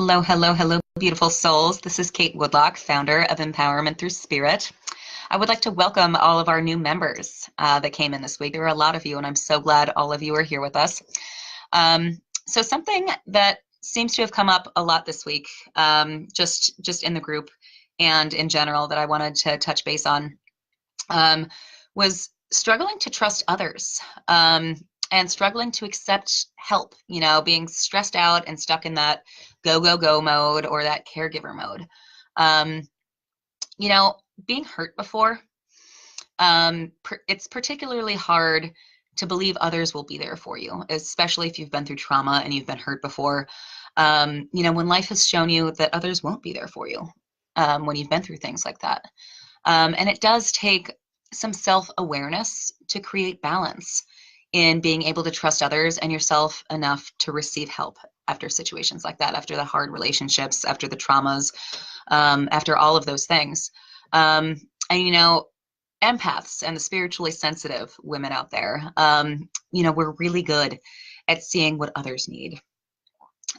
Hello, hello, hello, beautiful souls. This is Kate Woodlock, founder of Empowerment Through Spirit. I would like to welcome all of our new members that came in this week. There are a lot of you, and I'm so glad all of you are here with us. So something that seems to have come up a lot this week, just in the group and in general, that I wanted to touch base on, was struggling to trust others. And struggling to accept help, being stressed out and stuck in that go, go, go mode or that caregiver mode. Being hurt before, it's particularly hard to believe others will be there for you, especially if you've been through trauma and you've been hurt before. When life has shown you that others won't be there for you, when you've been through things like that. And it does take some self-awareness to create balance in being able to trust others and yourself enough to receive help after situations like that, after the hard relationships, after the traumas, after all of those things. And empaths and the spiritually sensitive women out there, we're really good at seeing what others need.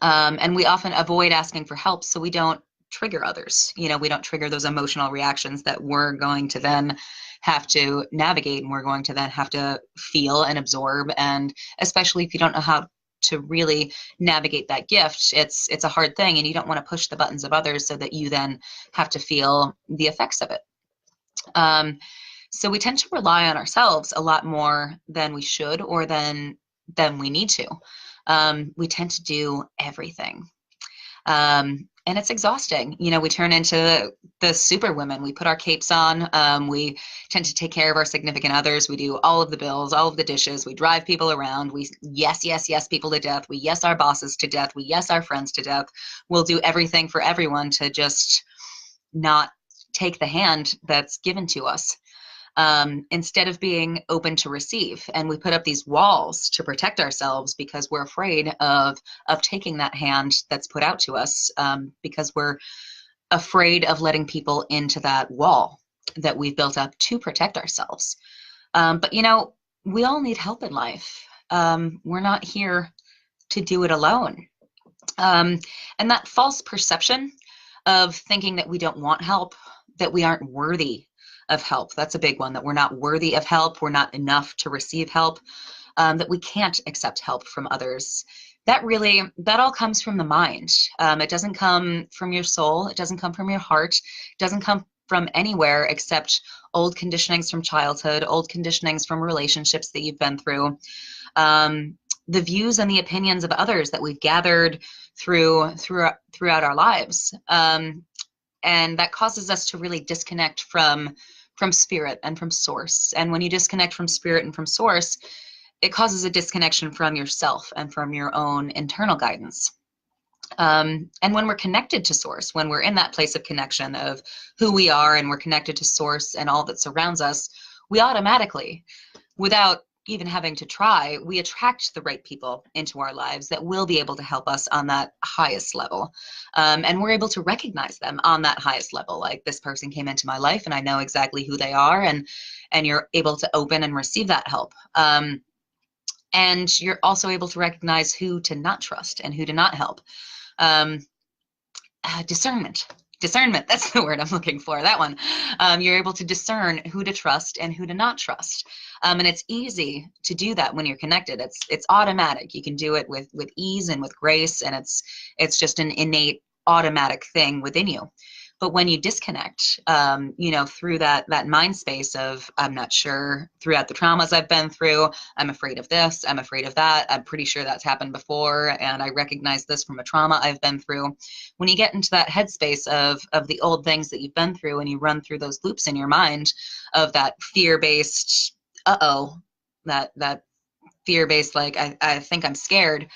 And we often avoid asking for help so we don't trigger others. We don't trigger those emotional reactions that we're going to then have to navigate, and we're going to then have to feel and absorb. And especially if you don't know how to really navigate that gift, it's a hard thing, and you don't want to push the buttons of others so that you then have to feel the effects of it. So we tend to rely on ourselves a lot more than we should, or than we need to. We tend to do everything. And it's exhausting. We turn into the super women. We put our capes on. We tend to take care of our significant others. We do all of the bills, all of the dishes. We drive people around. We yes people to death. We yes our bosses to death. We yes our friends to death. We'll do everything for everyone to just not take the hand that's given to us. Instead of being open to receive. And we put up these walls to protect ourselves because we're afraid of taking that hand that's put out to us, because we're afraid of letting people into that wall that we've built up to protect ourselves. But we all need help in life. We're not here to do it alone. And that false perception of thinking that we don't want help, that we aren't worthy of help. That's a big one, that we're not worthy of help, we're not enough to receive help, that we can't accept help from others. That all comes from the mind. It doesn't come from your soul, it doesn't come from your heart, it doesn't come from anywhere except old conditionings from childhood, old conditionings from relationships that you've been through, the views and the opinions of others that we've gathered throughout our lives. And that causes us to really disconnect from spirit and from source. And when you disconnect from spirit and from source, it causes a disconnection from yourself and from your own internal guidance. And when we're connected to source, when we're in that place of connection of who we are, and we're connected to source and all that surrounds us, we automatically, without even having to try, we attract the right people into our lives that will be able to help us on that highest level. And we're able to recognize them on that highest level. Like, this person came into my life and I know exactly who they are, and you're able to open and receive that help. And you're also able to recognize who to not trust and who to not help. Discernment, that's the word I'm looking for, that one. You're able to discern who to trust and who to not trust. And it's easy to do that when you're connected. It's automatic. You can do it with ease and with grace, and it's just an innate automatic thing within you. But when you disconnect, through that mind space of, I'm not sure, throughout the traumas I've been through, I'm afraid of this, I'm afraid of that, I'm pretty sure that's happened before, and I recognize this from a trauma I've been through. When you get into that headspace of the old things that you've been through, and you run through those loops in your mind of that fear-based, that fear-based, like, I think I'm scared,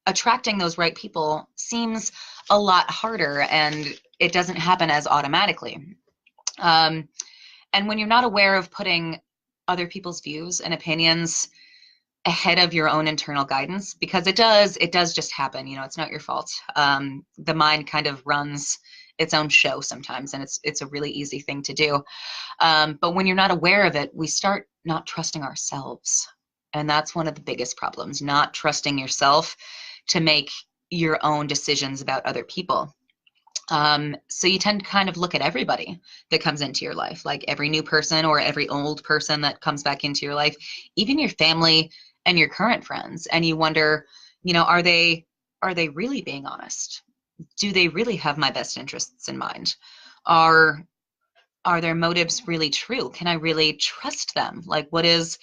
attracting those right people seems a lot harder, and it doesn't happen as automatically. And when you're not aware of putting other people's views and opinions ahead of your own internal guidance, because it does just happen, it's not your fault. The mind kind of runs its own show sometimes, and it's a really easy thing to do. But when you're not aware of it, we start not trusting ourselves. And that's one of the biggest problems, not trusting yourself to make your own decisions about other people. So you tend to kind of look at everybody that comes into your life, like every new person or every old person that comes back into your life, even your family and your current friends, and you wonder, are they really being honest? Do they really have my best interests in mind? Are their motives really true? Can I really trust them? Like, what is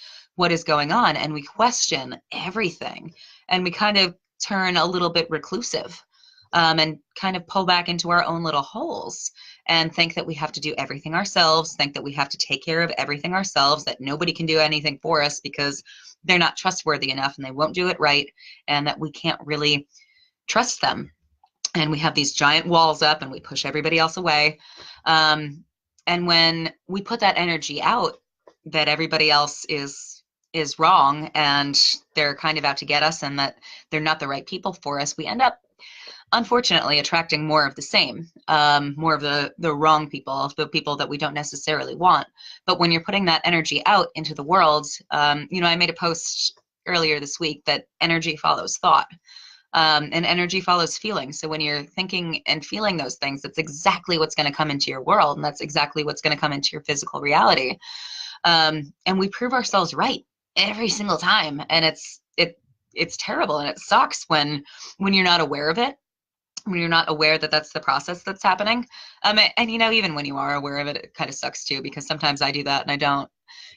going on? And we question everything, and we kind of turn a little bit reclusive, and kind of pull back into our own little holes and think that we have to do everything ourselves, think that we have to take care of everything ourselves, that nobody can do anything for us because they're not trustworthy enough and they won't do it right, and that we can't really trust them. And we have these giant walls up and we push everybody else away. And when we put that energy out that everybody else is wrong and they're kind of out to get us and that they're not the right people for us, we end up unfortunately attracting more of the same, more of the wrong people, the people that we don't necessarily want. But when you're putting that energy out into the world, I made a post earlier this week that energy follows thought. And energy follows feeling. So when you're thinking and feeling those things, that's exactly what's going to come into your world, and that's exactly what's going to come into your physical reality. And we prove ourselves right every single time, and it's terrible, and it sucks when you're not aware of it, when you're not aware that that's the process that's happening. And even when you are aware of it, it kind of sucks too, because sometimes I do that and I don't,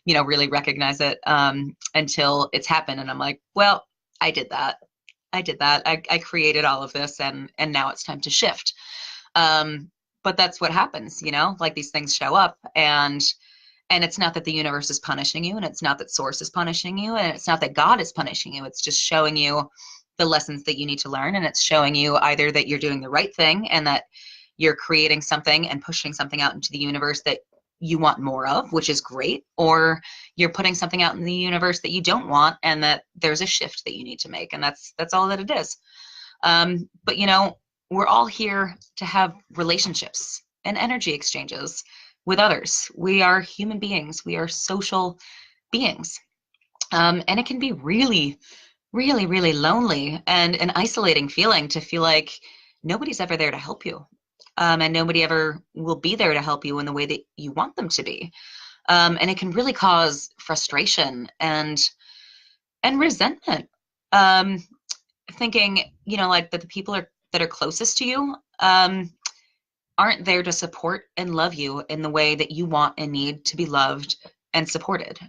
really recognize it until it's happened, and I'm like, well, I did that. I created all of this, and now it's time to shift. But that's what happens, like these things show up, and it's not that the universe is punishing you, and it's not that source is punishing you, and it's not that God is punishing you. It's just showing you the lessons that you need to learn, and it's showing you either that you're doing the right thing and that you're creating something and pushing something out into the universe that you want more of, which is great, or you're putting something out in the universe that you don't want, and that there's a shift that you need to make, and that's all that it is. But we're all here to have relationships and energy exchanges with others. We are human beings. We are social beings, and it can be really, really, really lonely and an isolating feeling to feel like nobody's ever there to help you. And nobody ever will be there to help you in the way that you want them to be. And it can really cause frustration and resentment. Thinking, like that the people that are closest to you aren't there to support and love you in the way that you want and need to be loved and supported.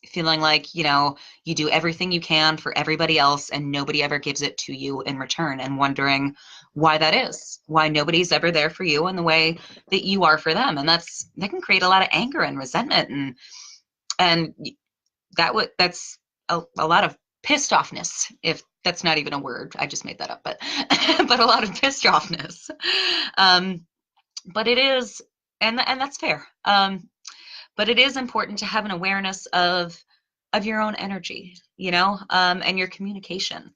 Feeling like, you do everything you can for everybody else and nobody ever gives it to you in return, and wondering why that is, why nobody's ever there for you in the way that you are for them. And that can create a lot of anger and resentment, and that's a lot of pissed offness, if that's not even a word. I just made that up, but but a lot of pissed offness. But it is, and that's fair. But it is important to have an awareness of your own energy, and your communication,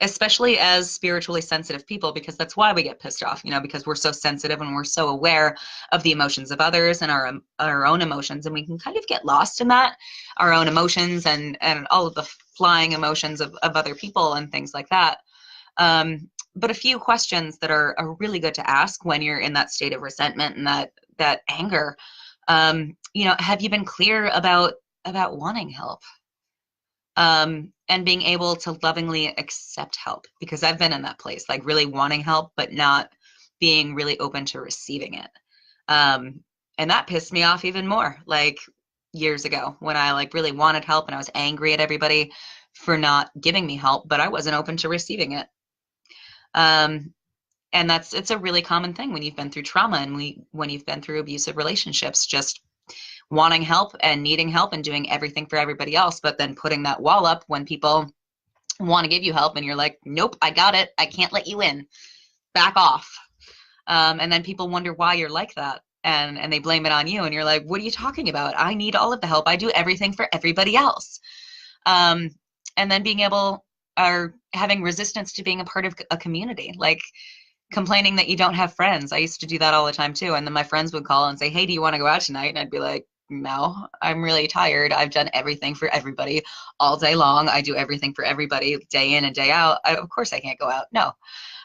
especially as spiritually sensitive people, because that's why we get pissed off, because we're so sensitive and we're so aware of the emotions of others and our own emotions, and we can kind of get lost in that, our own emotions and all of the flying emotions of other people and things like that. But a few questions that are really good to ask when you're in that state of resentment and that anger. Have you been clear about wanting help? And being able to lovingly accept help, because I've been in that place, like really wanting help, but not being really open to receiving it. And that pissed me off even more, like years ago, when I like really wanted help and I was angry at everybody for not giving me help, but I wasn't open to receiving it. And it's a really common thing when you've been through trauma and when you've been through abusive relationships, just wanting help and needing help and doing everything for everybody else, but then putting that wall up when people want to give you help and you're like, nope, I got it. I can't let you in. Back off. And then people wonder why you're like that, and they blame it on you, and you're like, what are you talking about? I need all of the help. I do everything for everybody else. And then being able, or having resistance to being a part of a community, like complaining that you don't have friends. I used to do that all the time too. And then my friends would call and say, hey, do you want to go out tonight? And I'd be like, no, I'm really tired. I've done everything for everybody all day long. I do everything for everybody day in and day out. Of course I can't go out. No.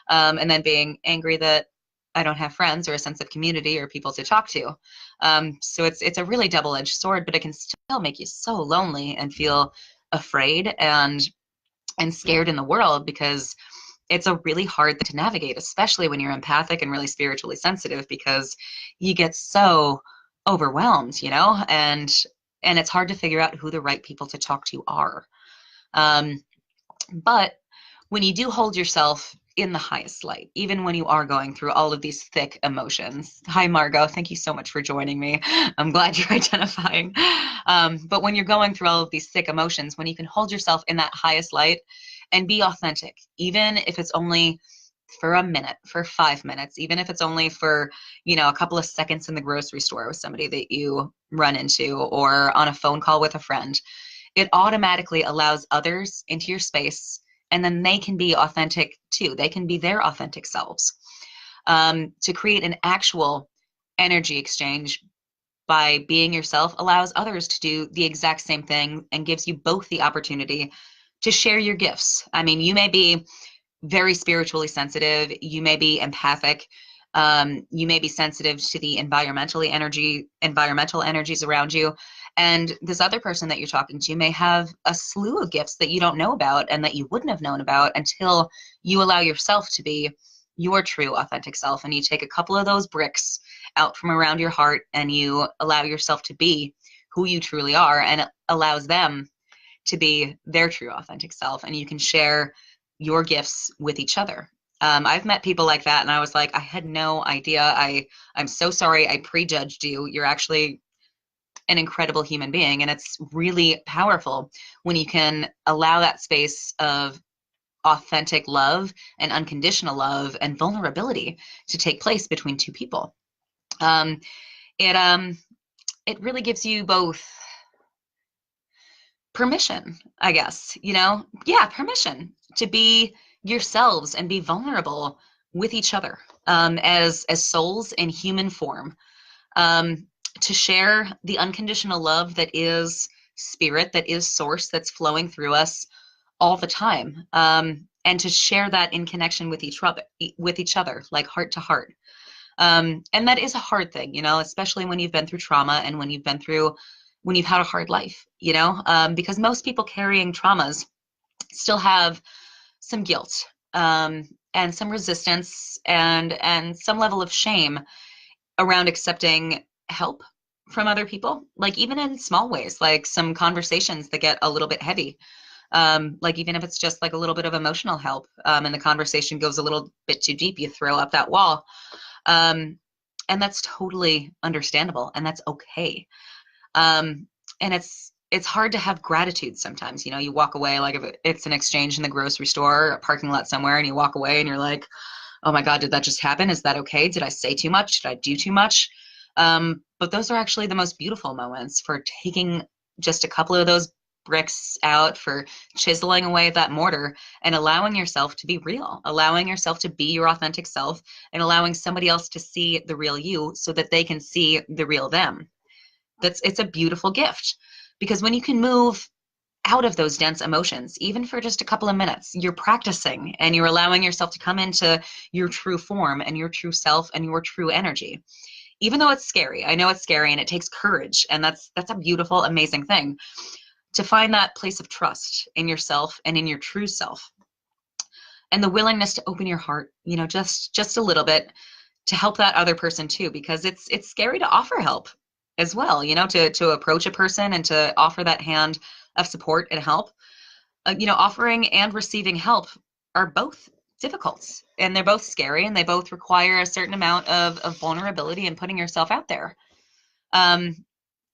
And then being angry that I don't have friends or a sense of community or people to talk to. So it's a really double-edged sword, but it can still make you so lonely and feel afraid and scared in the world, because it's a really hard thing to navigate, especially when you're empathic and really spiritually sensitive, because you get so overwhelmed, and it's hard to figure out who the right people to talk to are. But when you do hold yourself in the highest light, even when you are going through all of these thick emotions. Hi, Margot. Thank you so much for joining me. I'm glad you're identifying. But when you're going through all of these thick emotions, when you can hold yourself in that highest light and be authentic, even if it's only for a minute, for 5 minutes, even if it's only for, a couple of seconds in the grocery store with somebody that you run into or on a phone call with a friend, it automatically allows others into your space, and then they can be authentic too. They can be their authentic selves. To create an actual energy exchange by being yourself allows others to do the exact same thing and gives you both the opportunity to share your gifts. I mean, you may be very spiritually sensitive, you may be empathic, you may be sensitive to the environmental energies around you, and this other person that you're talking to may have a slew of gifts that you don't know about and that you wouldn't have known about until you allow yourself to be your true authentic self, and you take a couple of those bricks out from around your heart and you allow yourself to be who you truly are, and it allows them to be their true authentic self, and you can share your gifts with each other. I've met people like that, and I was like, I had no idea. I'm so sorry I prejudged you. You're actually an incredible human being, and it's really powerful when you can allow that space of authentic love and unconditional love and vulnerability to take place between two people. Um, it really gives you both permission, I guess, permission to be yourselves and be vulnerable with each other, as souls in human form, to share the unconditional love that is spirit, that is source, that's flowing through us all the time, and to share that in connection with each other, like heart to heart. And that is a hard thing, especially when you've been through trauma and when you've had a hard life, because most people carrying traumas still have some guilt, and some resistance and some level of shame around accepting help from other people, like even in small ways, like some conversations that get a little bit heavy. Like even if it's just like a little bit of emotional help, and the conversation goes a little bit too deep, you throw up that wall. And that's totally understandable, and that's okay. And it's hard to have gratitude sometimes. You walk away, like if it's an exchange in the grocery store or a parking lot somewhere, and you walk away and you're like, oh my God, did that just happen? Is that okay? Did I say too much? Did I do too much? But those are actually the most beautiful moments, for taking just a couple of those bricks out, for chiseling away that mortar and allowing yourself to be real, allowing yourself to be your authentic self, and allowing somebody else to see the real you so that they can see the real them. It's a beautiful gift, because when you can move out of those dense emotions, even for just a couple of minutes, you're practicing and you're allowing yourself to come into your true form and your true self and your true energy. Even though it's scary, I know it's scary and it takes courage, and that's a beautiful, amazing thing, to find that place of trust in yourself and in your true self, and the willingness to open your heart, just a little bit, to help that other person too, because it's scary to offer help as well, to approach a person and to offer that hand of support and help. Offering and receiving help are both difficult, and they're both scary, and they both require a certain amount of vulnerability and putting yourself out there.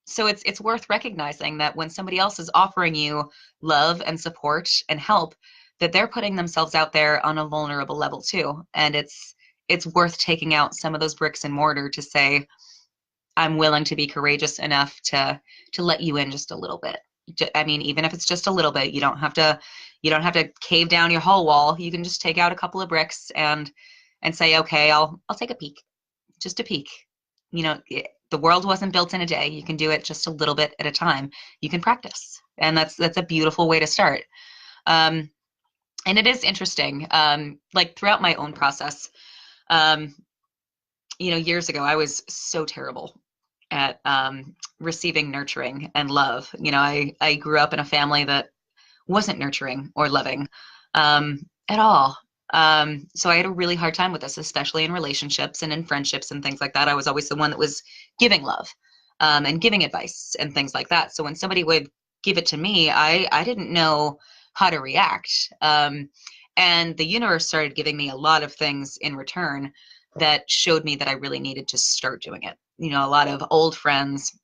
So it's worth recognizing that when somebody else is offering you love and support and help, that they're putting themselves out there on a vulnerable level too. And it's worth taking out some of those bricks and mortar to say, I'm willing to be courageous enough to let you in just a little bit. I mean, even if it's just a little bit, you don't have to cave down your whole wall. You can just take out a couple of bricks and say, okay, I'll take a peek, just a peek. The world wasn't built in a day. You can do it just a little bit at a time. You can practice, and that's a beautiful way to start. Um, and it is interesting. Like throughout my own process, um, years ago, I was so terrible at receiving nurturing and love. I grew up in a family that wasn't nurturing or loving at all. So I had a really hard time with this, especially in relationships and in friendships and things like that. I was always the one that was giving love and giving advice and things like that. So when somebody would give it to me, I didn't know how to react. And the universe started giving me a lot of things in return that showed me that I really needed to start doing it. A lot of old friends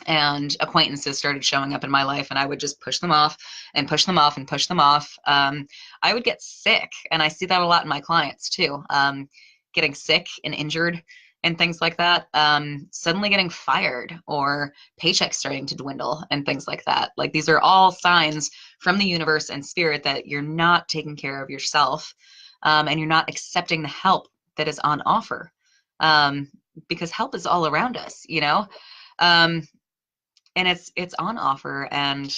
and acquaintances started showing up in my life, and I would just push them off and push them off and push them off. I would get sick, and I see that a lot in my clients too, getting sick and injured and things like that, suddenly getting fired or paychecks starting to dwindle and things like that. Like these are all signs from the universe and spirit that you're not taking care of yourself, and you're not accepting the help that is on offer, because help is all around us, um, and it's on offer, and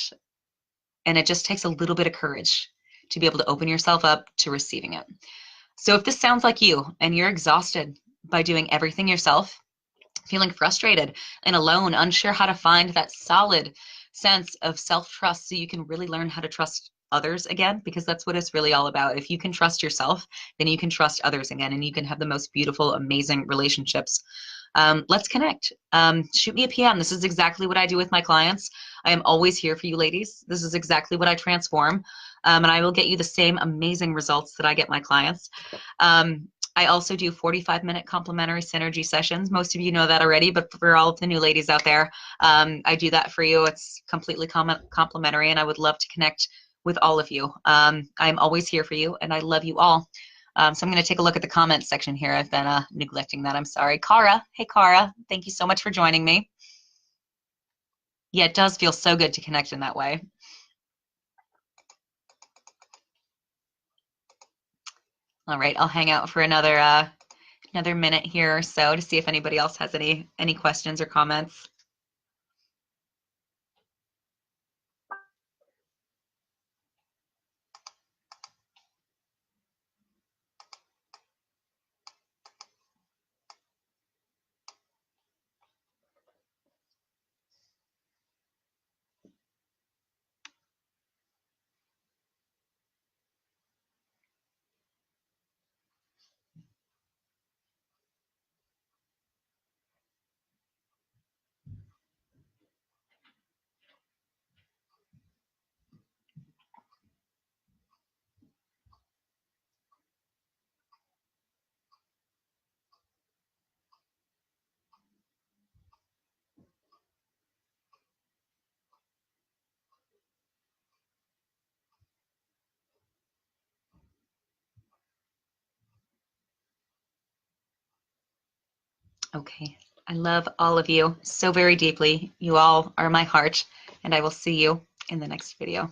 it just takes a little bit of courage to be able to open yourself up to receiving it. So if this sounds like you and you're exhausted by doing everything yourself, feeling frustrated and alone, unsure how to find that solid sense of self-trust so you can really learn how to trust others again, because that's what it's really all about. If you can trust yourself, then you can trust others again, and you can have the most beautiful, amazing relationships. Let's connect. Shoot me a PM. This is exactly what I do with my clients. I am always here for you ladies. This is exactly what I transform. And I will get you the same amazing results that I get my clients. I also do 45-minute complimentary synergy sessions. Most of you know that already, but for all of the new ladies out there, I do that for you. It's completely complimentary, and I would love to connect with all of you. I'm always here for you, and I love you all. So I'm going to take a look at the comments section here. I've been neglecting that. I'm sorry. Cara. Hey, Cara. Thank you so much for joining me. Yeah, it does feel so good to connect in that way. All right, I'll hang out for another minute here or so to see if anybody else has any questions or comments. Okay, I love all of you so very deeply. You all are my heart, and I will see you in the next video.